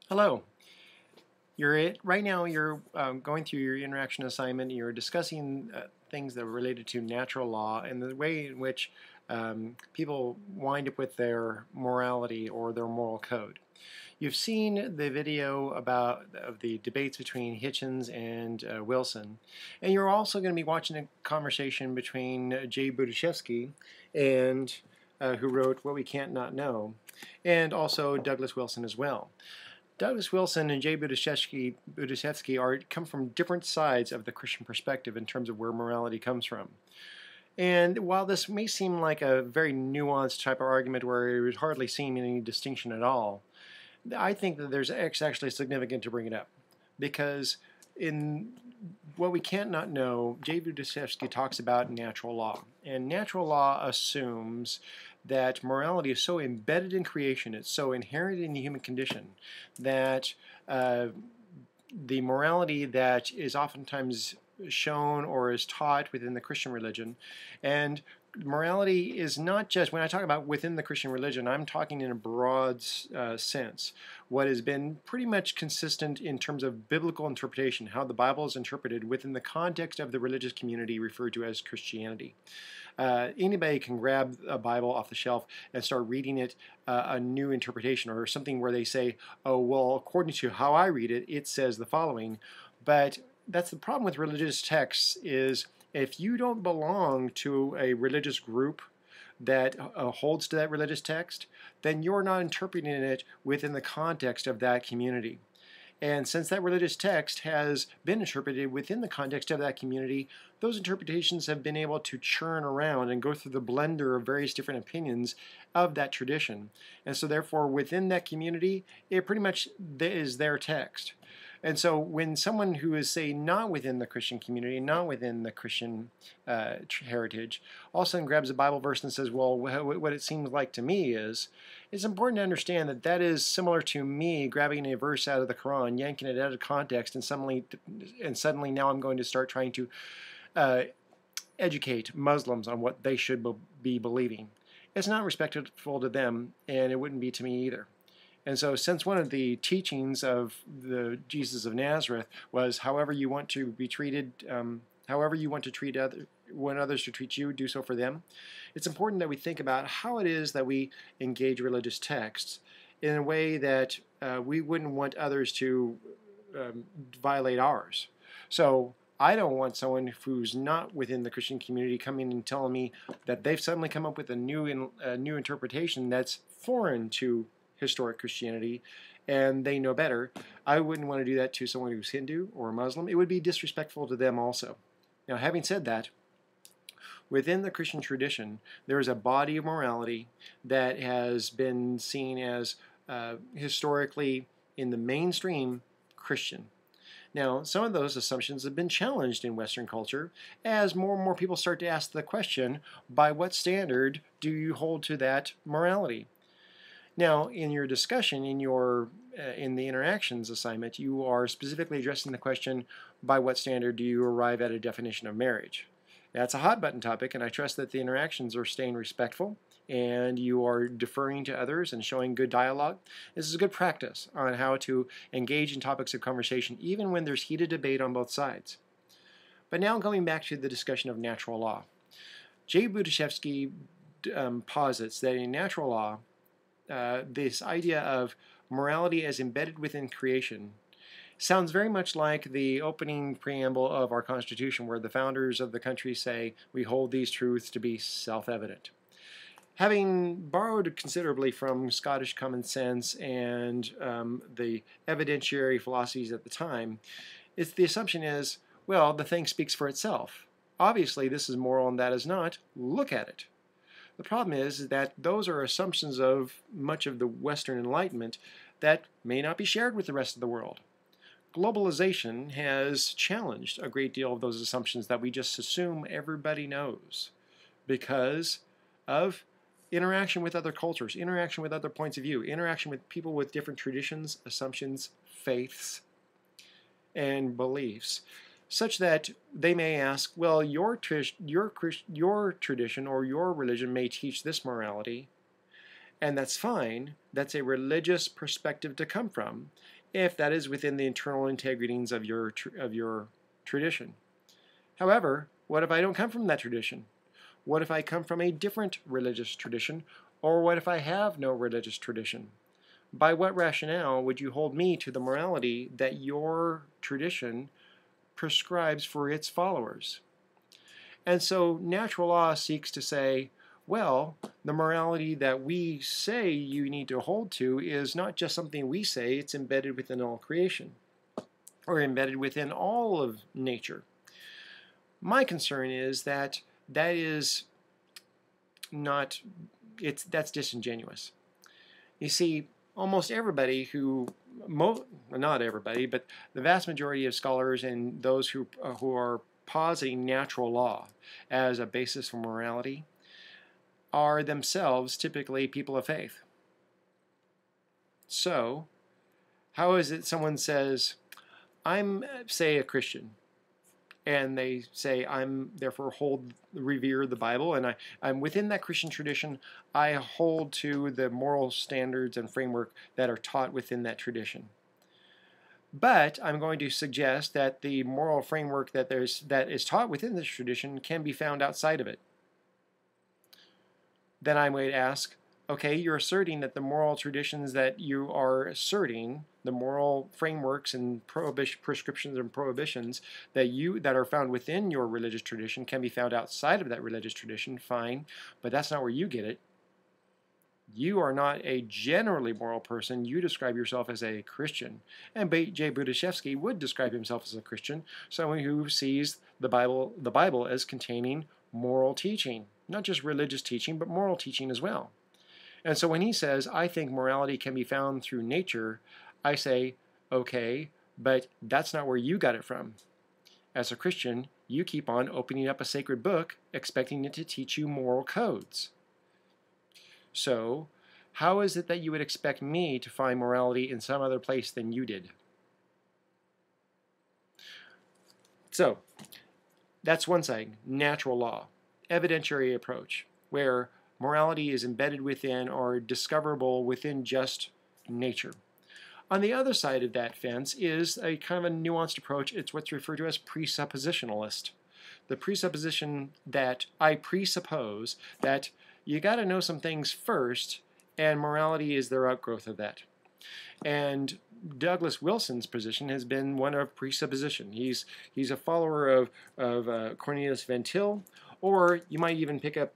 Hello. Right now. You're going through your interaction assignment. You're discussing things that are related to natural law and the way in which people wind up with their morality or their moral code. You've seen the video of the debates between Hitchens and Wilson, and you're also going to be watching a conversation between Jay Budiszewski and who wrote What We Can't Not Know, and also Douglas Wilson as well. Douglas Wilson and Jay Budiszewski come from different sides of the Christian perspective in terms of where morality comes from. And while this may seem like a very nuanced type of argument where it would hardly seem any distinction at all, I think that it's actually significant to bring it up. Because in What We Can't Not Know, Jay Budiszewski talks about natural law. And natural law assumes that morality is so embedded in creation, it's so inherent in the human condition, that the morality that is oftentimes shown or is taught within the Christian religion, and morality is not just, when I talk about within the Christian religion, I'm talking in a broad sense. What has been pretty much consistent in terms of biblical interpretation, how the Bible is interpreted within the context of the religious community referred to as Christianity. Anybody can grab a Bible off the shelf and start reading it a new interpretation, or something where they say, oh, well, according to how I read it, it says the following. But that's the problem with religious texts, is if you don't belong to a religious group that holds to that religious text, then you're not interpreting it within the context of that community. And since that religious text has been interpreted within the context of that community, those interpretations have been able to churn around and go through the blender of various different opinions of that tradition. And so therefore, within that community, it pretty much is their text. And so when someone who is, say, not within the Christian community, not within the Christian heritage, all of a sudden grabs a Bible verse and says, well, what it seems like to me is, it's important to understand that that is similar to me grabbing a verse out of the Quran, yanking it out of context, and suddenly now I'm going to start trying to educate Muslims on what they should be believing. It's not respectful to them, and it wouldn't be to me either. And so, since one of the teachings of the Jesus of Nazareth was, however you want to be treated, however you want others to treat you, do so for them, it's important that we think about how it is that we engage religious texts in a way that we wouldn't want others to violate ours. So I don't want someone who's not within the Christian community coming and telling me that they've suddenly come up with a new interpretation that's foreign to historic Christianity, and they know better. I wouldn't want to do that to someone who's Hindu or Muslim. It would be disrespectful to them also. Now, having said that, within the Christian tradition, there is a body of morality that has been seen as historically, in the mainstream, Christian. Now, some of those assumptions have been challenged in Western culture as more and more people start to ask the question, by what standard do you hold to that morality? Now, in your discussion, in the interactions assignment, you are specifically addressing the question, by what standard do you arrive at a definition of marriage? That's a hot button topic, and I trust that the interactions are staying respectful and you are deferring to others and showing good dialogue. This is a good practice on how to engage in topics of conversation, even when there's heated debate on both sides. But now going back to the discussion of natural law. Jay Budiszewski posits that in natural law, this idea of morality as embedded within creation sounds very much like the opening preamble of our Constitution, where the founders of the country say, we hold these truths to be self-evident. Having borrowed considerably from Scottish common sense and the evidentiary philosophies at the time, the assumption is, well, the thing speaks for itself. Obviously, this is moral and that is not. Look at it. The problem is that those are assumptions of much of the Western Enlightenment that may not be shared with the rest of the world. Globalization has challenged a great deal of those assumptions that we just assume everybody knows because of interaction with other cultures, interaction with other points of view, interaction with people with different traditions, assumptions, faiths, and beliefs, such that they may ask, well, your tradition or your religion may teach this morality, And that's fine. That's a religious perspective to come from, if that is within the internal integrities of your tradition. However, what if I don't come from that tradition? What if I come from a different religious tradition? Or what if I have no religious tradition? By what rationale would you hold me to the morality that your tradition prescribes for its followers? And so natural law seeks to say, well, the morality that we say you need to hold to is not just something we say, it's embedded within all creation, or embedded within all of nature. My concern is that that is not, that's disingenuous. You see, almost everybody who, not everybody, but the vast majority of scholars and those who are positing natural law as a basis for morality are themselves typically people of faith. So, how is it someone says, I'm, say, a Christian, and they say, I'm therefore revere the Bible, and I'm within that Christian tradition, I hold to the moral standards and framework that are taught within that tradition. But I'm going to suggest that the moral framework that is taught within this tradition can be found outside of it. Then I might ask, okay, you're asserting that the moral traditions that you are asserting, the moral frameworks and prescriptions and prohibitions that are found within your religious tradition can be found outside of that religious tradition, fine, but that's not where you get it. You are not a generally moral person. You describe yourself as a Christian. And J. Budiashevsky would describe himself as a Christian, someone who sees the Bible as containing moral teaching. Not just religious teaching, but moral teaching as well. And so when he says, I think morality can be found through nature, I say, okay, but that's not where you got it from. As a Christian, you keep on opening up a sacred book, expecting it to teach you moral codes. So, how is it that you would expect me to find morality in some other place than you did? So, that's one side, natural law, evidentiary approach, where morality is embedded within or discoverable within just nature. On the other side of that fence is a kind of a nuanced approach. It's what's referred to as presuppositionalist. The presupposition that I presuppose that you got to know some things first, and morality is their outgrowth of that. And Douglas Wilson's position has been one of presupposition. He's a follower of Cornelius Van Til, or you might even pick up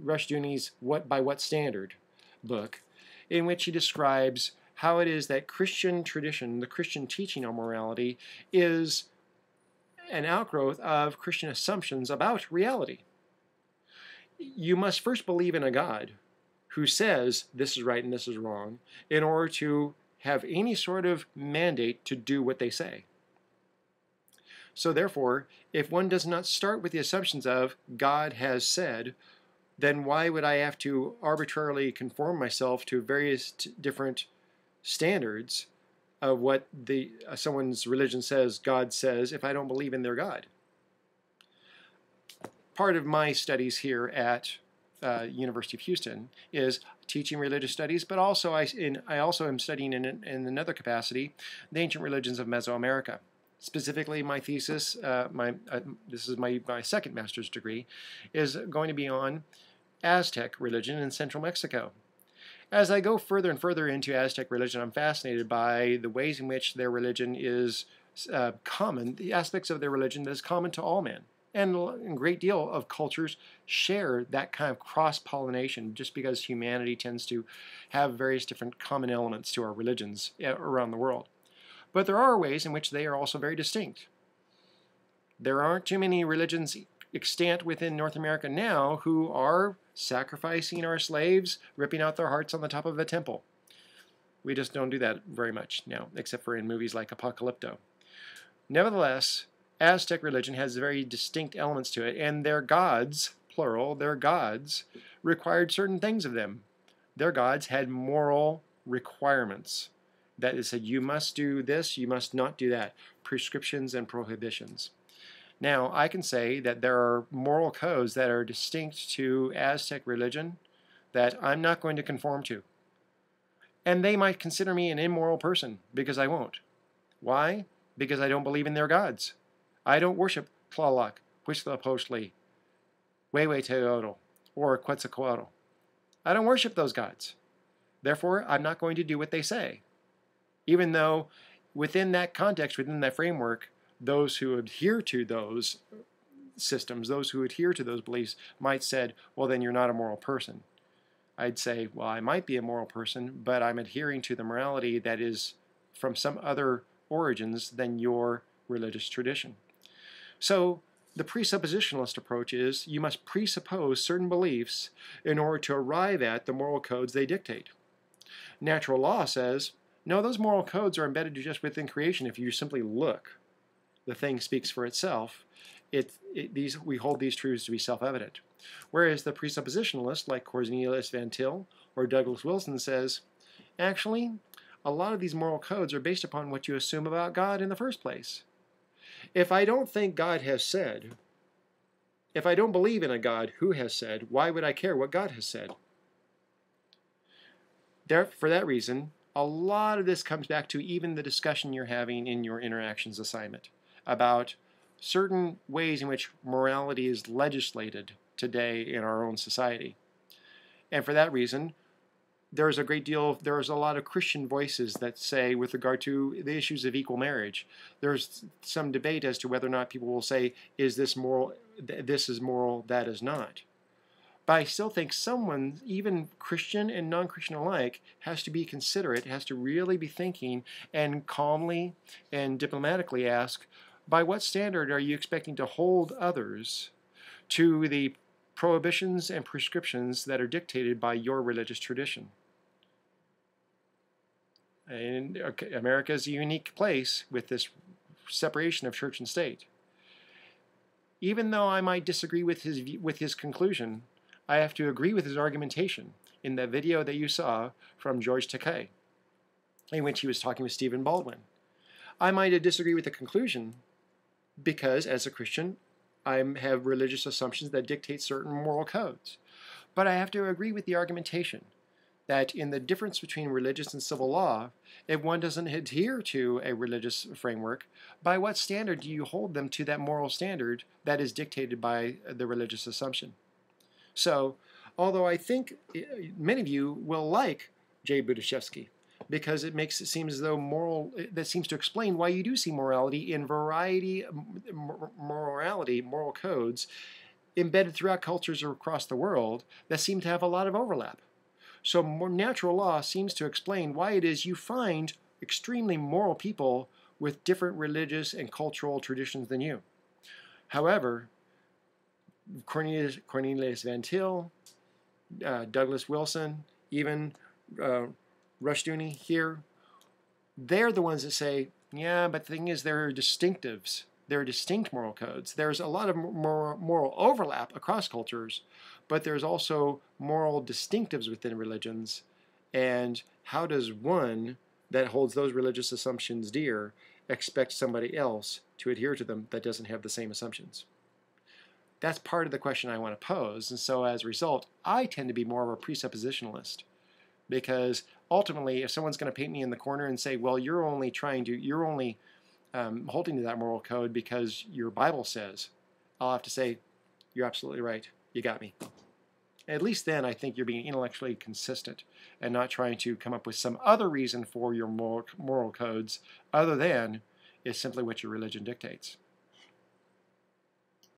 Rushdoony's By What Standard book, in which he describes how it is that Christian tradition, the Christian teaching on morality, is an outgrowth of Christian assumptions about reality. You must first believe in a God who says this is right and this is wrong in order to have any sort of mandate to do what they say. So therefore, if one does not start with the assumptions of God has said, then why would I have to arbitrarily conform myself to various different standards of what someone's religion says God says if I don't believe in their God? Part of my studies here at University of Houston is teaching religious studies, but also I also am studying in another capacity the ancient religions of Mesoamerica. Specifically, my thesis, this is my second master's degree, is going to be on Aztec religion in central Mexico. As I go further and further into Aztec religion, I'm fascinated by the ways in which their religion is common, the aspects of their religion that is common to all men. And a great deal of cultures share that kind of cross-pollination just because humanity tends to have various different common elements to our religions around the world. But there are ways in which they are also very distinct. There aren't too many religions extant within North America now who are sacrificing our slaves, ripping out their hearts on the top of a temple. We just don't do that very much now, except for in movies like Apocalypto. Nevertheless, Aztec religion has very distinct elements to it, and their gods, plural, their gods, required certain things of them. Their gods had moral requirements. That is said, you must do this, you must not do that. Prescriptions and prohibitions. Now, I can say that there are moral codes that are distinct to Aztec religion that I'm not going to conform to. And they might consider me an immoral person because I won't. Why? Because I don't believe in their gods. I don't worship Tlaloc, Huitzilopochtli, Huehueteotl, or Quetzalcoatl. I don't worship those gods. Therefore, I'm not going to do what they say. Even though within that context, within that framework, those who adhere to those systems, those who adhere to those beliefs might said, well, then you're not a moral person. I'd say, well, I might be a moral person, but I'm adhering to the morality that is from some other origins than your religious tradition. So the presuppositionalist approach is you must presuppose certain beliefs in order to arrive at the moral codes they dictate. Natural law says, no, those moral codes are embedded just within creation. If you simply look, the thing speaks for itself. We hold these truths to be self-evident. Whereas the presuppositionalist, like Cornelius Van Til or Douglas Wilson, says, actually, a lot of these moral codes are based upon what you assume about God in the first place. If I don't think God has said, if I don't believe in a God who has said, why would I care what God has said? For that reason, a lot of this comes back to even the discussion you're having in your interactions assignment about certain ways in which morality is legislated today in our own society. And for that reason, there's a lot of Christian voices that say, with regard to the issues of equal marriage, there's some debate as to whether or not people will say, is this moral, this is moral, that is not. But I still think someone, even Christian and non-Christian alike, has to be considerate, has to really be thinking and calmly and diplomatically ask, by what standard are you expecting to hold others to the prohibitions and prescriptions that are dictated by your religious tradition? And America is a unique place with this separation of church and state. Even though I might disagree with his conclusion, I have to agree with his argumentation in that video that you saw from George Takei, in which he was talking with Stephen Baldwin. I might disagree with the conclusion because, as a Christian, I have religious assumptions that dictate certain moral codes. But I have to agree with the argumentation that in the difference between religious and civil law, if one doesn't adhere to a religious framework, by what standard do you hold them to that moral standard that is dictated by the religious assumption? So, although I think many of you will like Jay Budiashevsky, because it seems as though that seems to explain why you do see morality in moral codes embedded throughout cultures across the world that seem to have a lot of overlap. So natural law seems to explain why it is you find extremely moral people with different religious and cultural traditions than you. However, Cornelius Van Til, Douglas Wilson, even Rushdoony here, they're the ones that say, yeah, but the thing is there are distinctives. There are distinct moral codes. There's a lot of moral overlap across cultures, but there's also moral distinctives within religions. And how does one that holds those religious assumptions dear expect somebody else to adhere to them that doesn't have the same assumptions? That's part of the question I want to pose. And so as a result, I tend to be more of a presuppositionalist. Because ultimately, if someone's going to paint me in the corner and say, well, you're only holding to that moral code because your Bible says, I'll have to say, you're absolutely right. You got me. At least then I think you're being intellectually consistent and not trying to come up with some other reason for your moral codes other than it's simply what your religion dictates.